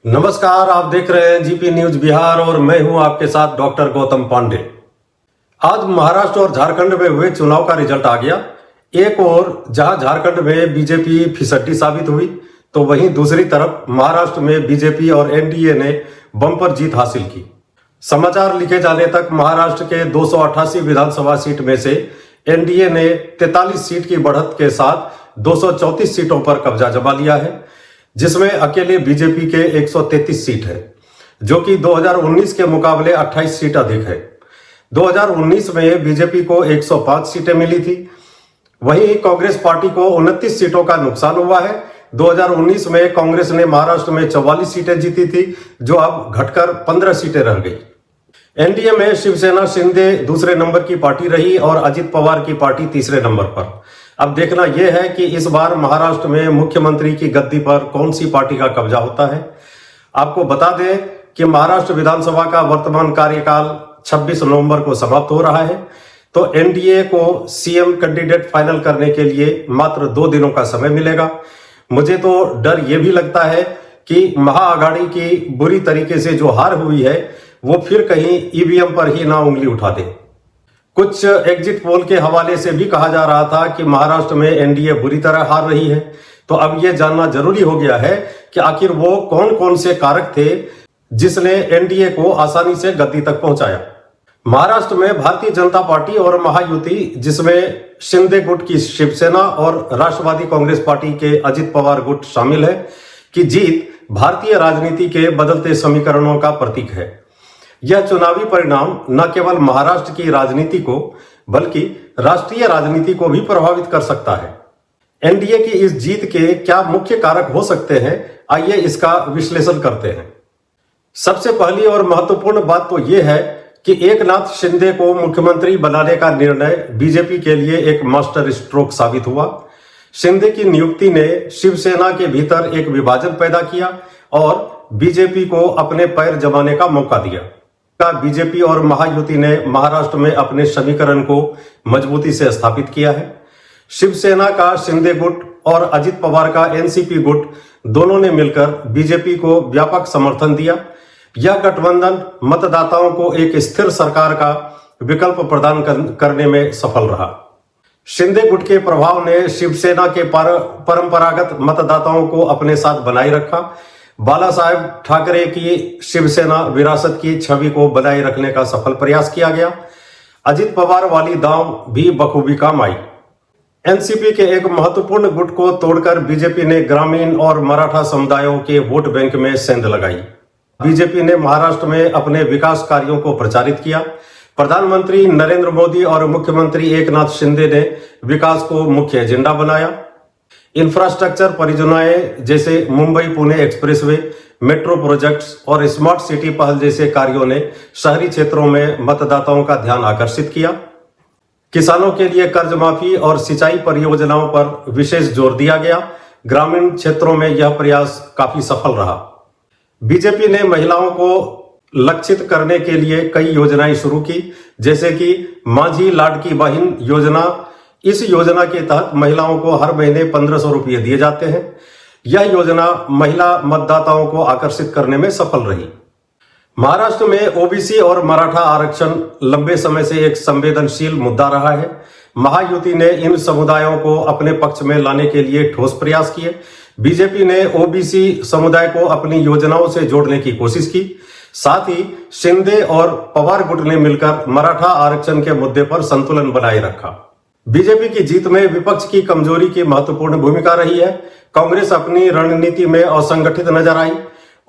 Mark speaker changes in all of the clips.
Speaker 1: नमस्कार, आप देख रहे हैं जीपी न्यूज बिहार और मैं हूं आपके साथ डॉक्टर गौतम पांडे। आज महाराष्ट्र और झारखंड में हुए चुनाव का रिजल्ट आ गया। एक और जहां झारखंड में बीजेपी फिसड्डी साबित हुई, तो वहीं दूसरी तरफ महाराष्ट्र में बीजेपी और एनडीए ने बम्पर जीत हासिल की। समाचार लिखे जाने तक महाराष्ट्र के 288 विधानसभा सीट में से एनडीए ने 43 सीट की बढ़त के साथ 234 सीटों पर कब्जा जमा लिया है, जिसमें अकेले बीजेपी के 133 सीट है, जो कि 2019 के मुकाबले 28 सीट अधिक है। 2019 में बीजेपी को 105 सीटें मिली थी, वहीं कांग्रेस पार्टी को 29 सीटों का नुकसान हुआ है। 2019 में कांग्रेस ने महाराष्ट्र में 44 सीटें जीती थी, जो अब घटकर 15 सीटें रह गई। एनडीए में शिवसेना शिंदे दूसरे नंबर की पार्टी रही और अजित पवार की पार्टी तीसरे नंबर पर। अब देखना यह है कि इस बार महाराष्ट्र में मुख्यमंत्री की गद्दी पर कौन सी पार्टी का कब्जा होता है। आपको बता दें कि महाराष्ट्र विधानसभा का वर्तमान कार्यकाल 26 नवंबर को समाप्त हो रहा है, तो एनडीए को सीएम कैंडिडेट फाइनल करने के लिए मात्र 2 दिनों का समय मिलेगा। मुझे तो डर यह भी लगता है कि महाआघाड़ी की बुरी तरीके से जो हार हुई है, वो फिर कहीं ईवीएम पर ही ना उंगली उठा दे। कुछ एग्जिट पोल के हवाले से भी कहा जा रहा था कि महाराष्ट्र में एनडीए बुरी तरह हार रही है, तो अब यह जानना जरूरी हो गया है कि आखिर वो कौन कौन से कारक थे जिसने एनडीए को आसानी से गद्दी तक पहुंचाया। महाराष्ट्र में भारतीय जनता पार्टी और महायुति, जिसमें शिंदे गुट की शिवसेना और राष्ट्रवादी कांग्रेस पार्टी के अजित पवार गुट शामिल है, की जीत भारतीय राजनीति के बदलते समीकरणों का प्रतीक है। यह चुनावी परिणाम न केवल महाराष्ट्र की राजनीति को बल्कि राष्ट्रीय राजनीति को भी प्रभावित कर सकता है। एनडीए की इस जीत के क्या मुख्य कारक हो सकते हैं, आइए इसका विश्लेषण करते हैं। सबसे पहली और महत्वपूर्ण बात तो यह है कि एकनाथ शिंदे को मुख्यमंत्री बनाने का निर्णय बीजेपी के लिए एक मास्टर स्ट्रोक साबित हुआ। शिंदे की नियुक्ति ने शिवसेना के भीतर एक विभाजन पैदा किया और बीजेपी को अपने पैर जमाने का मौका दिया। बीजेपी और महायुति ने महाराष्ट्र में अपने समीकरण को मजबूती से स्थापित किया है। शिवसेना का शिंदे गुट और अजित पवार का एनसीपी गुट दोनों ने मिलकर बीजेपी को व्यापक समर्थन दिया। यह गठबंधन मतदाताओं को एक स्थिर सरकार का विकल्प प्रदान करने में सफल रहा। शिंदे गुट के प्रभाव ने शिवसेना के परंपरागत मतदाताओं को अपने साथ बनाए रखा। बाला साहेब ठाकरे की शिवसेना विरासत की छवि को बनाए रखने का सफल प्रयास किया गया। अजित पवार वाली दांव भी बखूबी काम आई। एनसीपी के एक महत्वपूर्ण गुट को तोड़कर बीजेपी ने ग्रामीण और मराठा समुदायों के वोट बैंक में सेंध लगाई। बीजेपी ने महाराष्ट्र में अपने विकास कार्यों को प्रचारित किया। प्रधानमंत्री नरेंद्र मोदी और मुख्यमंत्री एकनाथ शिंदे ने विकास को मुख्य एजेंडा बनाया। इंफ्रास्ट्रक्चर परियोजनाएं जैसे Mumbai Pune expressway, metro projects और स्मार्ट सिटी पहल जैसे कार्यों ने शहरी क्षेत्रों में मतदाताओं का ध्यान आकर्षित किया। किसानों के लिए कर्ज माफी और सिंचाई परियोजनाओं पर विशेष जोर दिया गया। ग्रामीण क्षेत्रों में यह प्रयास काफी सफल रहा। बीजेपी ने महिलाओं को लक्षित करने के लिए कई योजनाएं शुरू की, जैसे कि माझी लाडकी बहन योजना। इस योजना के तहत महिलाओं को हर महीने 1500 रुपये दिए जाते हैं। यह योजना महिला मतदाताओं को आकर्षित करने में सफल रही। महाराष्ट्र में ओबीसी और मराठा आरक्षण लंबे समय से एक संवेदनशील मुद्दा रहा है। महायुति ने इन समुदायों को अपने पक्ष में लाने के लिए ठोस प्रयास किए। बीजेपी ने ओबीसी समुदाय को अपनी योजनाओं से जोड़ने की कोशिश की। साथ ही शिंदे और पवार गुट ने मिलकर मराठा आरक्षण के मुद्दे पर संतुलन बनाए रखा। बीजेपी की जीत में विपक्ष की कमजोरी की महत्वपूर्ण भूमिका रही है। कांग्रेस अपनी रणनीति में असंगठित नजर आई।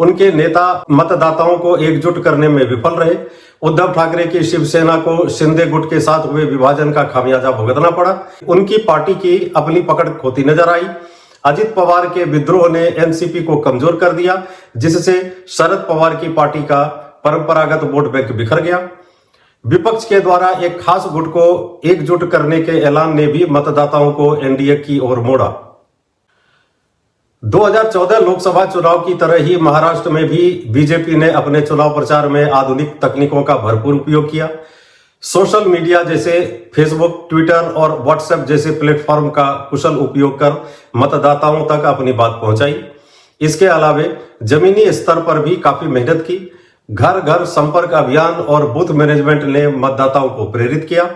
Speaker 1: उनके नेता मतदाताओं को एकजुट करने में विफल रहे। उद्धव ठाकरे की शिवसेना को शिंदे गुट के साथ हुए विभाजन का खामियाजा भुगतना पड़ा। उनकी पार्टी की अपनी पकड़ खोती नजर आई। अजित पवार के विद्रोह ने एनसीपी को कमजोर कर दिया, जिससे शरद पवार की पार्टी का परंपरागत वोट बैंक बिखर गया। विपक्ष के द्वारा एक खास गुट को एकजुट करने के ऐलान ने भी मतदाताओं को एनडीए की ओर मोड़ा। 2014 लोकसभा चुनाव की तरह ही महाराष्ट्र में भी बीजेपी ने अपने चुनाव प्रचार में आधुनिक तकनीकों का भरपूर उपयोग किया। सोशल मीडिया जैसे फेसबुक, ट्विटर और व्हाट्सएप जैसे प्लेटफॉर्म का कुशल उपयोग कर मतदाताओं तक अपनी बात पहुंचाई। इसके अलावे जमीनी स्तर पर भी काफी मेहनत की। घर घर संपर्क अभियान और बूथ मैनेजमेंट ने मतदाताओं को प्रेरित किया।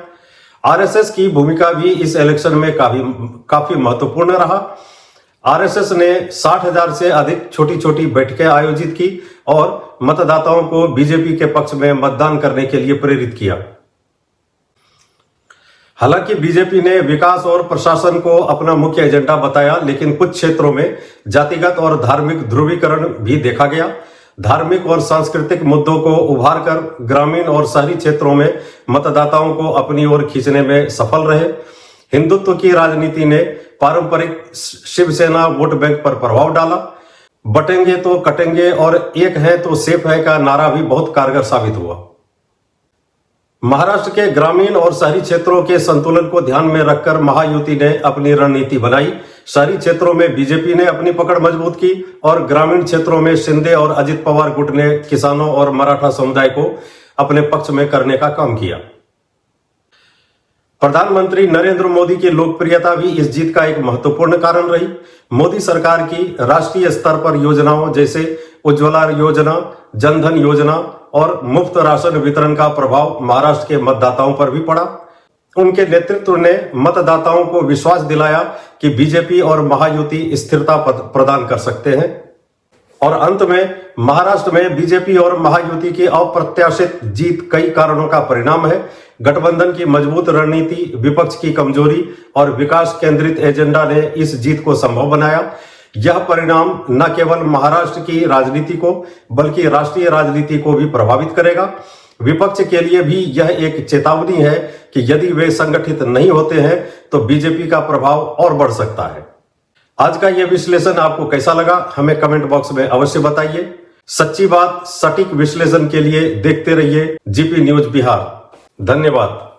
Speaker 1: आरएसएस की भूमिका भी इस इलेक्शन में काफी महत्वपूर्ण रहा। आरएसएस ने 60,000 से अधिक छोटी छोटी बैठकें आयोजित की और मतदाताओं को बीजेपी के पक्ष में मतदान करने के लिए प्रेरित किया। हालांकि बीजेपी ने विकास और प्रशासन को अपना मुख्य एजेंडा बताया, लेकिन कुछ क्षेत्रों में जातिगत और धार्मिक ध्रुवीकरण भी देखा गया। धार्मिक और सांस्कृतिक मुद्दों को उभारकर ग्रामीण और शहरी क्षेत्रों में मतदाताओं को अपनी ओर खींचने में सफल रहे। हिंदुत्व की राजनीति ने पारंपरिक शिवसेना वोट बैंक पर प्रभाव डाला। बटेंगे तो कटेंगे और एक है तो सेफ है का नारा भी बहुत कारगर साबित हुआ। महाराष्ट्र के ग्रामीण और शहरी क्षेत्रों के संतुलन को ध्यान में रखकर महायुति ने अपनी रणनीति बनाई। शहरी क्षेत्रों में बीजेपी ने अपनी पकड़ मजबूत की और ग्रामीण क्षेत्रों में शिंदे और अजित पवार गुट ने किसानों और मराठा समुदाय को अपने पक्ष में करने का काम किया। प्रधानमंत्री नरेंद्र मोदी की लोकप्रियता भी इस जीत का एक महत्वपूर्ण कारण रही। मोदी सरकार की राष्ट्रीय स्तर पर योजनाओं जैसे उज्ज्वला योजना, जनधन योजना और मुफ्त राशन वितरण का प्रभाव महाराष्ट्र के मतदाताओं पर भी पड़ा। उनके नेतृत्व ने मतदाताओं को विश्वास दिलाया कि बीजेपी और महायुति स्थिरता प्रदान कर सकते हैं। और अंत में महाराष्ट्र में बीजेपी और महायुति की अप्रत्याशित जीत कई कारणों का परिणाम है। गठबंधन की मजबूत रणनीति, विपक्ष की कमजोरी और विकास केंद्रित एजेंडा ने इस जीत को संभव बनाया। यह परिणाम न केवल महाराष्ट्र की राजनीति को बल्कि राष्ट्रीय राजनीति को भी प्रभावित करेगा। विपक्ष के लिए भी यह एक चेतावनी है कि यदि वे संगठित नहीं होते हैं तो बीजेपी का प्रभाव और बढ़ सकता है। आज का यह विश्लेषण आपको कैसा लगा, हमें कमेंट बॉक्स में अवश्य बताइए। सच्ची बात, सटीक विश्लेषण के लिए देखते रहिए जीपी न्यूज बिहार। धन्यवाद।